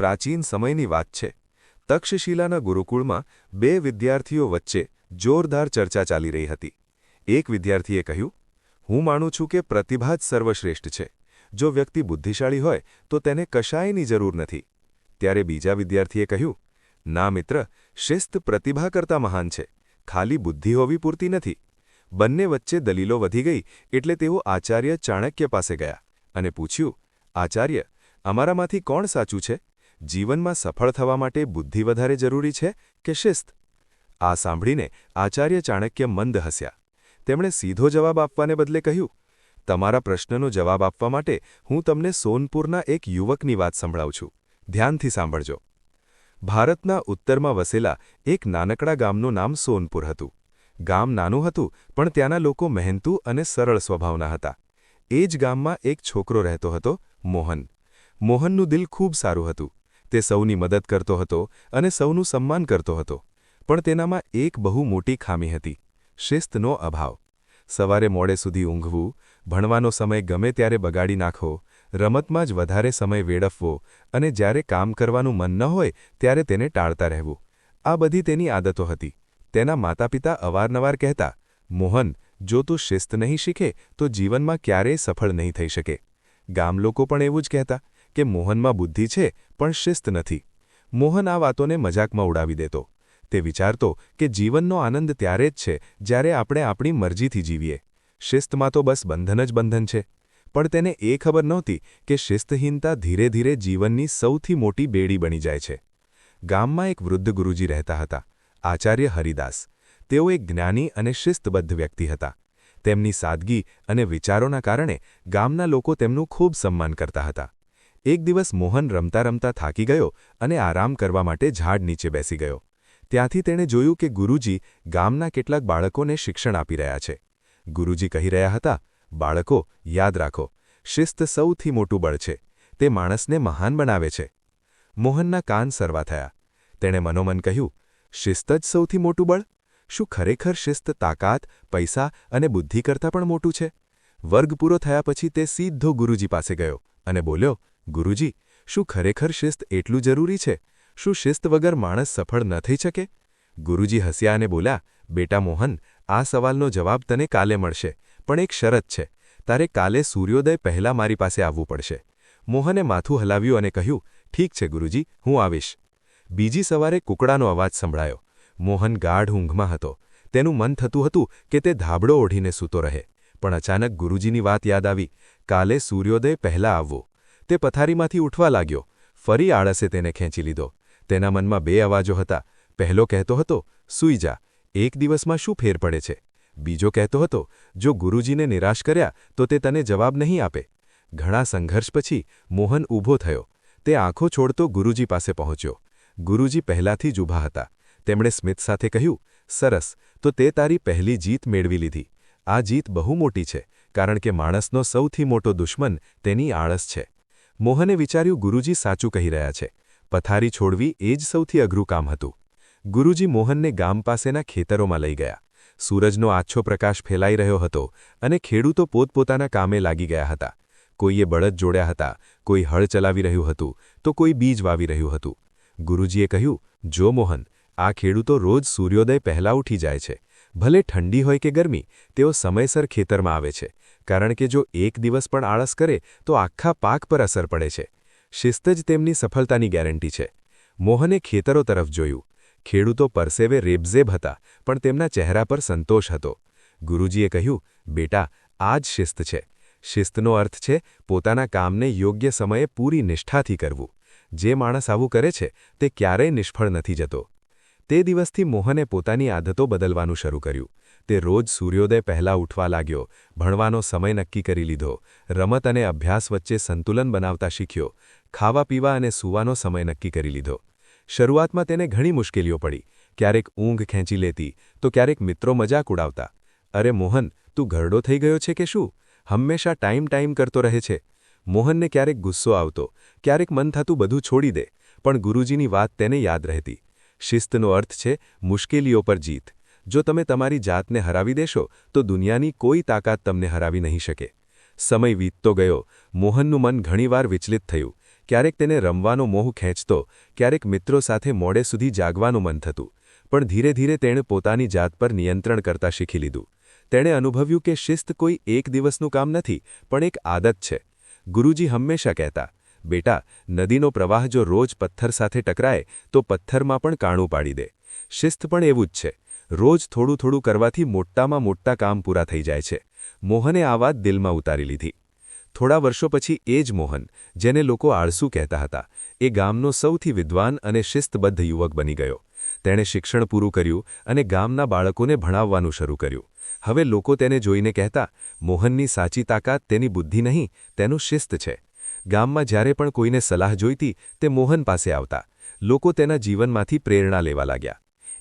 પ્રાચીન સમયની વાત છે. તક્ષશિલાના ગુરુકુળમાં બે વિદ્યાર્થીઓ વચ્ચે જોરદાર ચર્ચા ચાલી રહી હતી. એક વિદ્યાર્થીએ કહ્યું, હું માનું છું કે પ્રતિભા જ સર્વશ્રેષ્ઠ છે. જો વ્યક્તિ બુદ્ધિશાળી હોય તો તેને કશાયની જરૂર નથી. ત્યારે બીજા વિદ્યાર્થીએ કહ્યું, ના મિત્ર, શિસ્ત પ્રતિભા કરતાં મહાન છે. ખાલી બુદ્ધિ હોવી પૂરતી નથી. બંને વચ્ચે દલીલો વધી ગઈ એટલે તેઓ આચાર્ય ચાણક્ય પાસે ગયા અને પૂછ્યું, આચાર્ય, અમારામાંથી કોણ સાચું છે? જીવનમાં સફળ થવા માટે બુદ્ધિ વધારે જરૂરી છે કે શિસ્ત? આ સાંભળીને આચાર્ય ચાણક્ય મંદ હસ્યા. તેમણે સીધો જવાબ આપવાને બદલે કહ્યું, તમારા પ્રશ્નનો જવાબ આપવા માટે હું તમને સોનપુરના એક યુવકની વાત સંભળાવું છું. ધ્યાનથી સાંભળજો. ભારતના ઉત્તરમાં વસેલા એક નાનકડા ગામનું નામ સોનપુર હતું. ગામ નાનું હતું પણ ત્યાંના લોકો મહેનતુ અને સરળ સ્વભાવના હતા. એ જ ગામમાં એક છોકરો રહેતો હતો, મોહન. મોહનનું દિલ ખૂબ સારું હતું. તે સૌની મદદ કરતો હતો અને સૌનું સન્માન કરતો હતો. પણ તેનામાં એક બહુ મોટી ખામી હતી, શિસ્તનો અભાવ. સવારે મોડે સુધી ઊંઘવું, ભણવાનો સમય ગમે ત્યારે બગાડી નાખવો, રમતમાં જ વધારે સમય વેડફવો અને જ્યારે કામ કરવાનું મન ન હોય ત્યારે તેને ટાળતા રહેવું, આ બધી તેની આદતો હતી. તેના માતાપિતા અવારનવાર કહેતા, મોહન, જો તું શિસ્ત નહીં શીખે તો જીવનમાં ક્યારેય સફળ નહીં થઈ શકે. ગામ લોકો પણ એવું જ કહેતા કે મોહનમાં બુદ્ધિ છે પણ શિસ્ત નથી. મોહન આ વાતોને મજાકમાં ઉડાવી દેતો. તે વિચારતો કે જીવનનો આનંદ ત્યારે જ છે જ્યારે આપણે આપણી મરજીથી જીવીએ. શિસ્તમાં તો બસ બંધન જ બંધન છે. પણ તેને એ ખબર નહોતી કે શિસ્તહીનતા ધીરે ધીરે જીવનની સૌથી મોટી બેડી બની જાય છે. ગામમાં એક વૃદ્ધ ગુરુજી રહેતા હતા, આચાર્ય હરિદાસ. તેઓ એક જ્ઞાની અને શિસ્તબદ્ધ વ્યક્તિ હતા. તેમની સાદગી અને વિચારોના કારણે ગામના લોકો તેમનું ખૂબ સન્માન કરતા હતા. એક દિવસ મોહન રમતા રમતા થાકી ગયો અને આરામ કરવા માટે ઝાડ નીચે બેસી ગયો. ત્યાંથી તેણે જોયું કે ગુરુજી ગામના કેટલાક બાળકોને શિક્ષણ આપી રહ્યા છે. ગુરુજી કહી રહ્યા હતા, બાળકો, યાદ રાખો, શિસ્ત સૌથી મોટું બળ છે. તે માણસને મહાન બનાવે છે. મોહનના કાન સરવા થયા. તેણે મનોમન કહ્યું, શિસ્ત જ સૌથી મોટું બળ? શું ખરેખર શિસ્ત તાકાત, પૈસા અને બુદ્ધિ કરતાં પણ મોટું છે? વર્ગ પૂરો થયા પછી તે સીધો ગુરુજી પાસે ગયો અને બોલ્યો, ગુરુજી, શું ખરેખર શિસ્ત એટલું જરૂરી છે? શું શિસ્ત વગર માણસ સફળ ન થઈ શકે? ગુરુજી હસ્યા અને બોલ્યા, બેટા મોહન, આ સવાલનો જવાબ તને કાલે મળશે, પણ એક શરત છે. તારે કાલે સૂર્યોદય પહેલાં મારી પાસે આવવું પડશે. મોહને માથું હલાવ્યું અને કહ્યું, ઠીક છે ગુરુજી, હું આવીશ. બીજી સવારે કૂકડાનો અવાજ સંભળાયો. મોહન ગાઢ ઊંઘમાં હતો. તેનું મન થતું હતું કે તે ધાબળો ઓઢીને સૂતો રહે. પણ અચાનક ગુરુજીની વાત યાદ આવી, કાલે સૂર્યોદય પહેલાં આવવું. તે પથારીમાંથી ઉઠવા લાગ્યો. ફરી આળસે તેને ખેંચી લીધો. તેના મનમાં બે અવાજો હતા. પહેલો કહેતો હતો, સૂઈ જા, એક દિવસમાં શું ફેર પડે છે? બીજો કહેતો હતો, જો ગુરુજીને નિરાશ કર્યા તો તે તને જવાબ નહીં આપે. ઘણા સંઘર્ષ પછી મોહન ઊભો થયો. તે આંખો છોડતો ગુરુજી પાસે પહોંચ્યો. ગુરુજી પહેલાથી જ ઊભા હતા. તેમણે સ્મિત સાથે કહ્યું, સરસ, તો તે તારી પહેલી જીત મેળવી લીધી. આ જીત બહુ મોટી છે, કારણ કે માણસનો સૌથી મોટો દુશ્મન તેની આળસ છે. મોહને વિચાર્યું, ગુરુજી સાચું કહી રહ્યા છે. પથારી છોડવી એ જ સૌથી અઘરું કામ હતું. ગુરુજી મોહનને ગામ પાસેના ખેતરોમાં લઈ ગયા. સૂરજનો આછો પ્રકાશ ફેલાઈ રહ્યો હતો અને ખેડૂતો પોતપોતાના કામે લાગી ગયા હતા. કોઈએ બળદ જોડ્યા હતા, કોઈ હળ ચલાવી રહ્યું હતું, તો કોઈ બીજ વાવી રહ્યું હતું. ગુરુજીએ કહ્યું, જો મોહન, આ ખેડૂતો રોજ સૂર્યોદય પહેલાં ઉઠી જાય છે. ભલે ઠંડી હોય કે ગરમી, તેઓ સમયસર ખેતરમાં આવે છે, કારણ કે જો એક દિવસ પણ આળસ કરે તો આખા પાક પર અસર પડે છે. શિસ્ત જ તેમની સફળતાની ગેરંટી છે. મોહને ખેતરો તરફ જોયું. ખેડૂતો પરસેવે રેબઝેબ હતા, પણ તેમના ચહેરા પર સંતોષ હતો. ગુરુજીએ કહ્યું, બેટા, આ જ શિસ્ત છે. શિસ્તનો અર્થ છે પોતાના કામને યોગ્ય સમયે પૂરી નિષ્ઠાથી કરવું. જે માણસ આવું કરે છે તે ક્યારેય નિષ્ફળ નથી જતો. તે દિવસથી મોહને પોતાની આદતો બદલવાનું શરૂ કર્યું. તે રોજ સૂર્યોદય પહેલાં ઉઠવા લાગ્યો, ભણવાનો સમય નક્કી કરી લીધો, રમત અને અભ્યાસ વચ્ચે સંતુલન બનાવતા શીખ્યો, ખાવા પીવા અને સૂવાનો સમય નક્કી કરી લીધો. શરૂઆતમાં તેને ઘણી મુશ્કેલીઓ પડી. ક્યારેક ઊંઘ ખેંચી લેતી તો ક્યારેક મિત્રો મજાક ઉડાવતા. અરે મોહન, તું ઘરડો થઈ ગયો છે કે શું? હંમેશા ટાઈમ કરતો રહે છે. મોહનને ક્યારેક ગુસ્સો આવતો, ક્યારેક મન થતું બધું છોડી દે, પણ ગુરુજીની વાત તેને યાદ રહેતી. શિસ્તનો અર્થ છે મુશ્કેલીઓ પર જીત. જો તમે તમારી જાતને હરાવી દેશો તો દુનિયાની કોઈ તાકાત તમને હરાવી નહીં શકે. સમય વીતતો ગયો. મોહનનું મન ઘણીવાર વિચલિત થયું. ક્યારેક તેને રમવાનો મોહ ખેંચતો, ક્યારેક મિત્રો સાથે મોડે સુધી જાગવાનું મન થતું, પણ ધીરે ધીરે તેણે પોતાની જાત પર નિયંત્રણ કરતા શીખી લીધું. તેણે અનુભવ્યું કે શિસ્ત કોઈ એક દિવસનું કામ નથી, પણ એક આદત છે. ગુરુજી હંમેશા કહેતા, બેટા, નદીનો પ્રવાહ જો રોજ પથ્થર સાથે ટકરાય તો પથ્થરમાં પણ કાણું પાડી દે. શિસ્ત પણ એવું જ છે. રોજ થોડું થોડું કરવાથી મોટામાં મોટા કામ પૂરા થઈ જાય છે. મોહને આ વાત દિલમાં ઉતારી લીધી. થોડા વર્ષો પછી એ જ મોહન, જેને લોકો આળસુ કહેતા હતા, એ ગામનો સૌથી વિદ્વાન અને શિસ્તબદ્ધ યુવક બની ગયો. તેણે શિક્ષણ પૂરું કર્યું અને ગામના બાળકોને ભણાવવાનું શરૂ કર્યું. હવે લોકો તેને જોઈને કહેતા, મોહનની સાચી તાકાત તેની બુદ્ધિ નહીં, તેનું શિસ્ત છે. ગામમાં જ્યારે પણ કોઈને સલાહ જોઈતી, તે મોહન પાસે આવતા. લોકો તેના જીવનમાંથી પ્રેરણા લેવા લાગ્યા.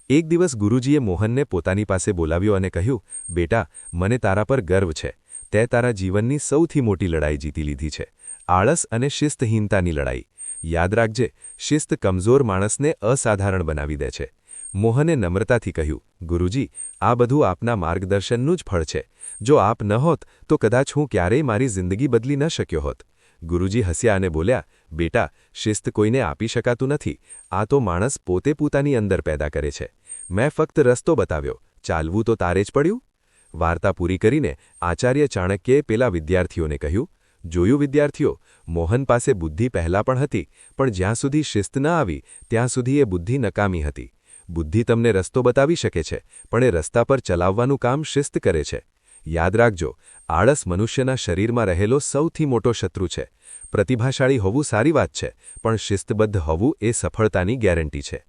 એક દિવસ ગુરુજીએ મોહનને પોતાની પાસે બોલાવ્યો અને કહ્યું, બેટા, મને તારા પર ગર્વ છે. તે તારા જીવનની સૌથી મોટી લડાઈ જીતી લીધી છે, આળસ અને શિસ્તહીનતાની લડાઈ. યાદ રાખજે, શિસ્ત કમજોર માણસને અસાધારણ બનાવી દે છે. મોહને નમ્રતાથી કહ્યું, ગુરુજી, આ બધું આપના માર્ગદર્શનનું જ ફળ છે. જો આપ ન હોત તો કદાચ હું ક્યારેય મારી જિંદગી બદલી ન શક્યો હોત. ગુરુજી હસ્યા અને બોલ્યા, બેટા, શિસ્ત કોઈને આપી શકાતું નથી. આ તો માણસ પોતે પોતાની અંદર પેદા કરે છે. મેં ફક્ત રસ્તો બતાવ્યો, ચાલવું તો તારે જ પડ્યું. વાર્તા પૂરી કરીને આચાર્ય ચાણક્યે પેલા વિદ્યાર્થીઓને કહ્યું, જોયું વિદ્યાર્થીઓ, મોહન પાસે બુદ્ધિ પહેલાં પણ હતી, પણ જ્યાં સુધી શિસ્ત ન આવી ત્યાં સુધી એ બુદ્ધિ નકામી હતી. બુદ્ધિ તમને રસ્તો બતાવી શકે છે, પણ એ રસ્તા પર ચલાવવાનું કામ શિસ્ત કરે છે. યાદ રાખજો, આળસ મનુષ્યના શરીરમાં રહેલો સૌથી મોટો શત્રુ છે. પ્રતિભાશાળી હોવું સારી વાત છે, પણ શિસ્તબદ્ધ હોવું એ સફળતાની ગેરંટી છે.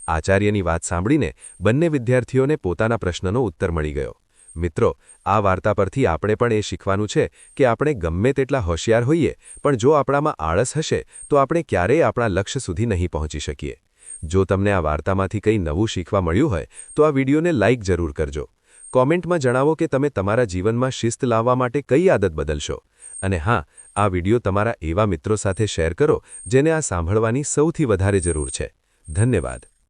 આચાર્યની વાત સાંભળીને બંને વિદ્યાર્થીઓને પોતાના પ્રશ્નનો ઉત્તર મળી ગયો. મિત્રો, આ વાર્તા પરથી આપણે પણ એ શીખવાનું છે કે આપણે ગમે તેટલા હોશિયાર હોઈએ, પણ જો આપણામાં આળસ હશે તો આપણે ક્યારેય આપણા લક્ષ્ય સુધી નહીં પહોંચી શકીએ. જો તમને આ વાર્તામાંથી કંઈ નવું શીખવા મળ્યું હોય તો આ વિડીયોને લાઇક જરૂર કરજો. કોમેન્ટમાં જણાવો કે તમે તમારા જીવનમાં શિસ્ત લાવવા માટે કઈ આદત બદલશો. અને હા, આ વિડીયો તમારા એવા મિત્રો સાથે શેર કરો જેને આ સાંભળવાની સૌથી વધારે જરૂર છે. ધન્યવાદ.